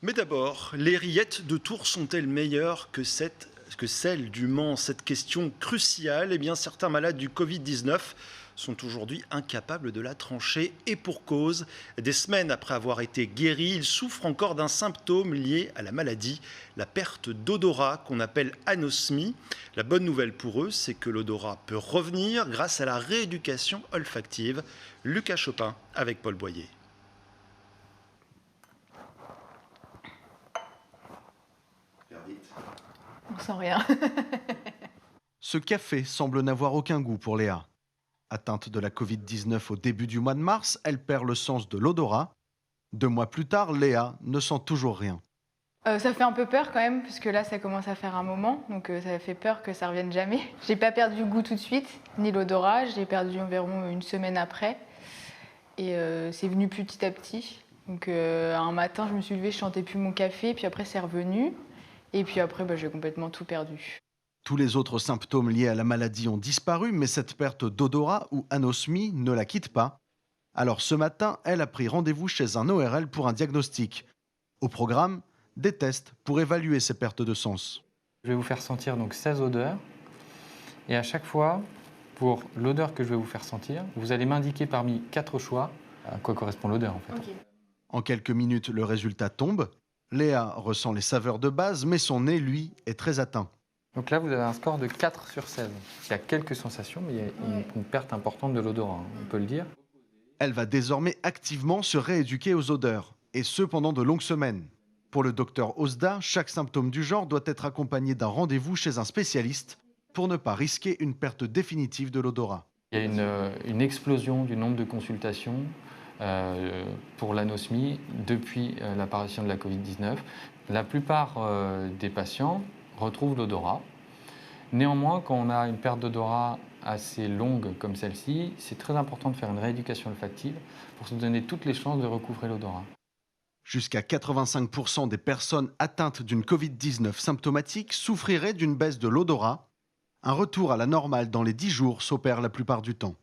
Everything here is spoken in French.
Mais d'abord, les rillettes de Tours sont-elles meilleures que celles du Mans? Cette question cruciale, eh bien, certains malades du Covid-19 sont aujourd'hui incapables de la trancher, et pour cause. Des semaines après avoir été guéris, ils souffrent encore d'un symptôme lié à la maladie, la perte d'odorat qu'on appelle anosmie. La bonne nouvelle pour eux, c'est que l'odorat peut revenir grâce à la rééducation olfactive. Lucas Chopin avec Paul Boyer. On sent rien. Ce café semble n'avoir aucun goût pour Léa. Atteinte de la Covid-19 au début du mois de mars, elle perd le sens de l'odorat. 2 mois plus tard, Léa ne sent toujours rien. Ça fait un peu peur quand même, parce que là, ça commence à faire un moment. Donc ça fait peur que ça revienne jamais. J'ai pas perdu le goût tout de suite, ni l'odorat. J'ai perdu environ une semaine après. Et c'est venu petit à petit. Donc un matin, je me suis levée, je sentais plus mon café. Puis après, c'est revenu. Et puis après, j'ai complètement tout perdu. Tous les autres symptômes liés à la maladie ont disparu, mais cette perte d'odorat ou anosmie ne la quitte pas. Alors ce matin, elle a pris rendez-vous chez un ORL pour un diagnostic. Au programme, des tests pour évaluer ces pertes de sens. Je vais vous faire sentir donc 16 odeurs. Et à chaque fois, pour l'odeur que je vais vous faire sentir, vous allez m'indiquer parmi 4 choix à quoi correspond l'odeur en fait. Okay. En quelques minutes, le résultat tombe. Léa ressent les saveurs de base, mais son nez, lui, est très atteint. Donc là, vous avez un score de 4 sur 16. Il y a quelques sensations, mais il y a une perte importante de l'odorat, on peut le dire. Elle va désormais activement se rééduquer aux odeurs, et ce pendant de longues semaines. Pour le docteur Osda, chaque symptôme du genre doit être accompagné d'un rendez-vous chez un spécialiste pour ne pas risquer une perte définitive de l'odorat. Il y a une explosion du nombre de consultations pour l'anosmie depuis l'apparition de la Covid-19. La plupart des patients retrouvent l'odorat. Néanmoins, quand on a une perte d'odorat assez longue comme celle-ci, c'est très important de faire une rééducation olfactive pour se donner toutes les chances de recouvrer l'odorat. Jusqu'à 85% des personnes atteintes d'une Covid-19 symptomatique souffriraient d'une baisse de l'odorat. Un retour à la normale dans les 10 jours s'opère la plupart du temps.